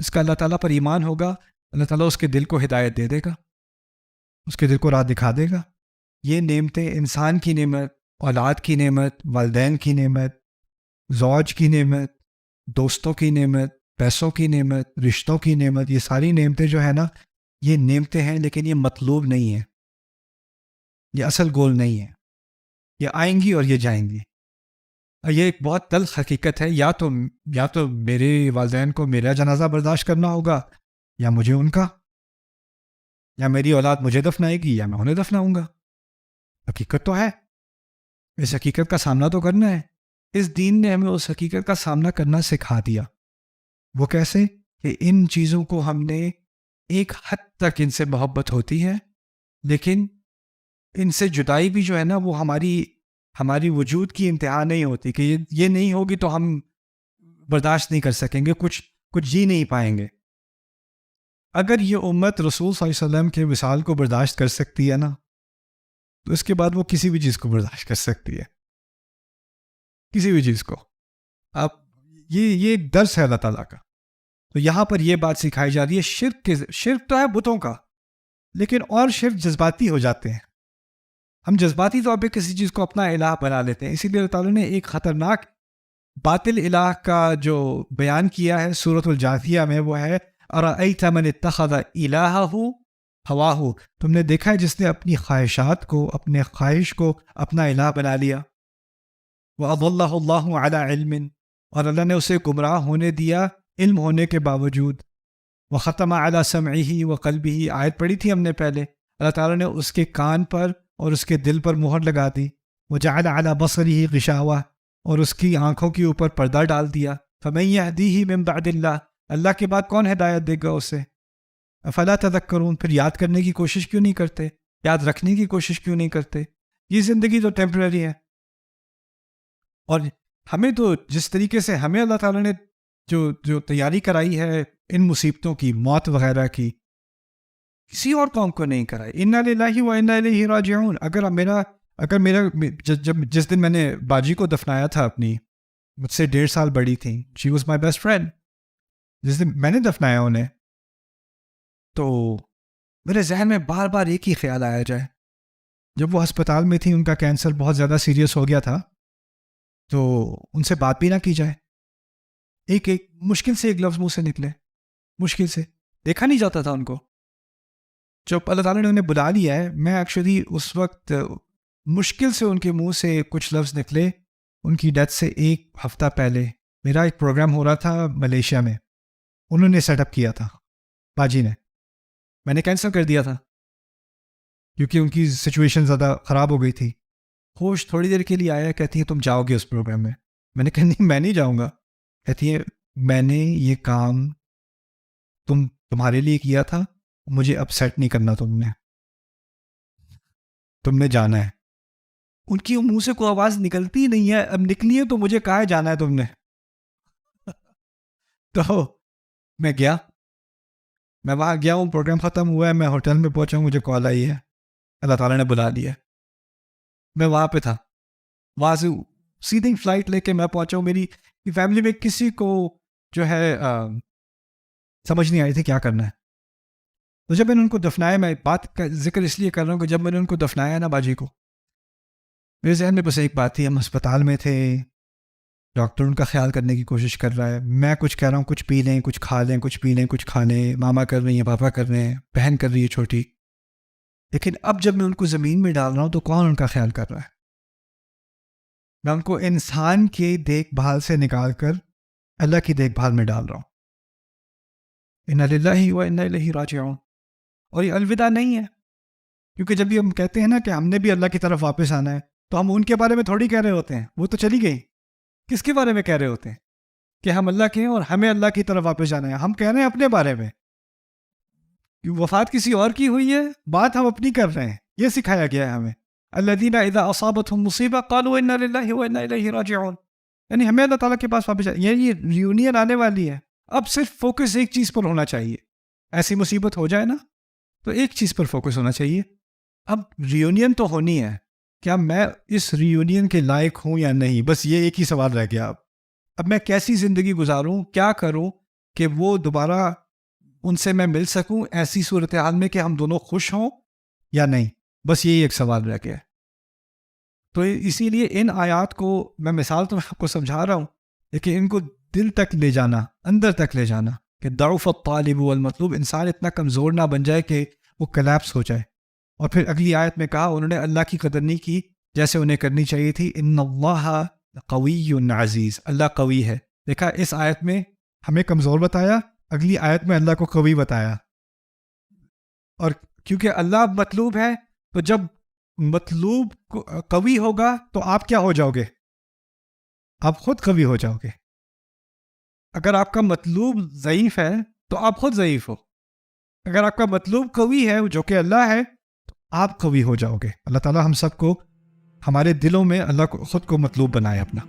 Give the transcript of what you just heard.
اس کا اللہ تعالیٰ پر ایمان ہوگا، اللہ تعالیٰ اس کے دل کو ہدایت دے دے گا، اس کے دل کو راہ دکھا دے گا۔ یہ نعمتیں، انسان کی نعمت، اولاد کی نعمت، والدین کی نعمت، زوج کی نعمت، دوستوں کی نعمت، پیسوں کی نعمت، رشتوں کی نعمت، یہ ساری نعمتیں جو ہے نا، یہ نعمتیں ہیں لیکن یہ مطلوب نہیں ہیں، یہ اصل گول نہیں ہے، یہ آئیں گی اور یہ جائیں گی۔ اور یہ ایک بہت تلخ حقیقت ہے، یا تو میرے والدین کو میرا جنازہ برداشت کرنا ہوگا، یا مجھے ان کا، یا میری اولاد مجھے دفنائے گی یا میں انہیں دفناؤں گا۔ حقیقت تو ہے، اس حقیقت کا سامنا تو کرنا ہے۔ اس دین نے ہمیں اس حقیقت کا سامنا کرنا سکھا دیا۔ وہ کیسے؟ کہ ان چیزوں کو ہم نے ایک حد تک ان سے محبت ہوتی ہے، لیکن ان سے جدائی بھی جو ہے نا وہ ہماری وجود کی انتہا نہیں ہوتی، کہ یہ نہیں ہوگی تو ہم برداشت نہیں کر سکیں گے، کچھ جی نہیں پائیں گے۔ اگر یہ امت رسول صلی اللہ علیہ وسلم کے وصال کو برداشت کر سکتی ہے نا، تو اس کے بعد وہ کسی بھی چیز کو برداشت کر سکتی ہے، کسی بھی چیز کو۔ اب یہ ایک درس ہے اللہ تعالیٰ کا۔ تو یہاں پر یہ بات سکھائی جا رہی ہے، شرک تو ہے بتوں کا، لیکن اور شرک جذباتی ہو جاتے ہیں۔ ہم جذباتی طور پہ کسی چیز کو اپنا الہ بنا لیتے ہیں، اسی لیے اللہ تعالیٰ نے ایک خطرناک باطل الہ کا جو بیان کیا ہے سورۃ الجاثیہ میں، وہ ہے اَرَأَيْتَ مَنِ اتَّخَذَ إِلَٰهَهُ هَوَاهُ، تم نے دیکھا ہے جس نے اپنی خواہشات کو، اپنے خواہش کو اپنا الہ بنا لیا۔ وَأَضَلَّهُ اللَّهُ عَلَىٰ عِلْمٍ، اور اللہ نے اسے گمراہ ہونے دیا علم ہونے کے باوجود۔ وَخَتَمَ عَلَىٰ سَمْعِهِ وَقَلْبِهِ، آیت پڑھی تھی ہم نے پہلے، اللہ تعالیٰ نے اس کے کان پر اور اس کے دل پر مہر لگا دی۔ وَجَعَلَ عَلَىٰ بَصَرِهِ غِشَاوَةً، اور اس کی آنکھوں کے اوپر پردہ ڈال دیا۔ فَمَن يَهْدِيهِ مِن بَعْدِ اللَّهِ، اللہ کے بعد کون ہدایت دے گا اسے؟ افلا تذکرون، پھر یاد کرنے کی کوشش کیوں نہیں کرتے، یاد رکھنے کی کوشش کیوں نہیں کرتے؟ یہ زندگی تو ٹیمپرری ہے، اور ہمیں تو جس طریقے سے ہمیں اللہ تعالیٰ نے جو تیاری کرائی ہے ان مصیبتوں کی، موت وغیرہ کی، کسی اور قوم کو نہیں کرائی۔ انا للہ و انا الیہ راجعون۔ اگر میرا جس دن میں نے باجی کو دفنایا تھا، اپنی مجھ سے 1.5 سال بڑی تھی، she was my best friend, جس دن میں نے دفنایا انہیں، تو میرے ذہن میں بار بار ایک ہی خیال آیا جائے۔ جب وہ ہسپتال میں تھی، ان کا کینسر بہت زیادہ سیریس ہو گیا تھا، تو ان سے بات بھی نہ کی جائے، ایک مشکل سے ایک لفظ منہ سے نکلے، مشکل سے، دیکھا نہیں جاتا تھا ان کو۔ جب اللہ تعالیٰ نے انہیں بلا لیا ہے، میں ایکچولی اس وقت مشکل سے ان کے منہ سے کچھ لفظ نکلے۔ ان کی ڈیتھ سے 1 ہفتہ پہلے میرا ایک پروگرام ہو رہا تھا ملیشیا میں، انہوں نے سیٹ اپ کیا تھا، باجی نے، میں نے کینسل کر دیا تھا کیونکہ ان کی سچویشن زیادہ خراب ہو گئی تھی۔ ہوش تھوڑی دیر کے لیے آیا، کہتی ہے تم جاؤ گے اس پروگرام میں؟ میں نے کہا نہیں، میں نہیں جاؤں گا۔ کہتی ہے میں نے یہ کام تمہارے لیے کیا تھا، مجھے اپسیٹ نہیں کرنا، تم نے جانا ہے۔ ان کی منہ سے کوئی آواز نکلتی نہیں ہے، اب نکلی ہے تو مجھے کہا جانا ہے تم نے۔ تو میں گیا، میں وہاں گیا ہوں، پروگرام ختم ہوا ہے، میں ہوٹل میں پہنچا ہوں، مجھے کال آئی ہے، اللہ تعالیٰ نے بلا لیا۔ میں وہاں پہ تھا، وہاں سے سیدھی فلائٹ لے کے میں پہنچا ہوں۔ میری فیملی میں کسی کو جو ہے سمجھ نہیں آئی تھی کیا کرنا ہے۔ تو جب میں نے ان کو دفنایا، میں بات کا ذکر اس لیے کر رہا ہوں کہ جب میں نے ان کو دفنایا نا باجی کو، میرے ذہن میں بس ایک بات تھی، ہم ہسپتال میں تھے، ڈاکٹر ان کا خیال کرنے کی کوشش کر رہا ہے، میں کچھ کہہ رہا ہوں کچھ پی لیں، کچھ کھا لیں، کچھ پی لیں، کچھ کھا لیں، ماما کر رہی ہیں، پاپا کر رہے ہیں، بہن کر رہی ہے چھوٹی۔ لیکن اب جب میں ان کو زمین میں ڈال رہا ہوں تو کون ان کا خیال کر رہا ہے؟ میں ان کو انسان کی دیکھ بھال سے نکال کر اللہ کی دیکھ بھال میں ڈال رہا ہوں۔ انا للہ و انا الیہ راجعون۔ اور یہ الوداع نہیں ہے، کیونکہ جب بھی ہم کہتے ہیں نا کہ ہم نے بھی اللہ کی طرف واپس آنا ہے، تو ہم ان کے بارے میں تھوڑی کہہ رہے ہوتے ہیں، وہ تو چلی گئی۔ کس کے بارے میں کہہ رہے ہوتے ہیں؟ کہ ہم اللہ کے ہیں اور ہمیں اللہ کی طرف واپس جانا ہے۔ ہم کہہ رہے ہیں اپنے بارے میں، وفات کسی اور کی ہوئی ہے، بات ہم اپنی کر رہے ہیں۔ یہ سکھایا گیا ہے ہمیں، الذین اذا اصابتهم مصیبہ قالوا انا للہ و انا الیہ راجعون، یعنی ہمیں اللہ تعالیٰ کے پاس واپس جانا۔ یہ ریونین آنے والی ہے، اب صرف فوکس ایک چیز پر ہونا چاہیے۔ ایسی مصیبت ہو جائے نا تو ایک چیز پر فوکس ہونا چاہیے۔ اب ریونین تو ہونی ہے، کیا میں اس ریونین کے لائق ہوں یا نہیں؟ بس یہ ایک ہی سوال رہ گیا۔ اب میں کیسی زندگی گزاروں، کیا کروں کہ وہ دوبارہ ان سے میں مل سکوں ایسی صورتحال میں کہ ہم دونوں خوش ہوں یا نہیں. بس یہی ایک سوال رہ گیا. تو اسی لیے ان آیات کو میں مثال تو آپ کو سمجھا رہا ہوں، لیکن ان کو دل تک لے جانا، اندر تک لے جانا کہ ضعف الطالب والمطلوب، انسان اتنا کمزور نہ بن جائے کہ وہ کلیپس ہو جائے. اور پھر اگلی آیت میں کہا انہوں نے اللہ کی قدر نہیں کی جیسے انہیں کرنی چاہیے تھی. ان اللہ قوی عزیز، اللہ قوی ہے. دیکھا اس آیت میں ہمیں کمزور بتایا، اگلی آیت میں اللہ کو قوی بتایا. اور کیونکہ اللہ مطلوب ہے تو جب مطلوب قوی ہوگا تو آپ کیا ہو جاؤ گے؟ آپ خود قوی ہو جاؤ گے. اگر آپ کا مطلوب ضعیف ہے تو آپ خود ضعیف ہو. اگر آپ کا مطلوب قوی ہے جو کہ اللہ ہے تو آپ قوی ہو جاؤ گے. اللہ تعالیٰ ہم سب کو ہمارے دلوں میں اللہ کو خود کو مطلوب بنائے اپنا.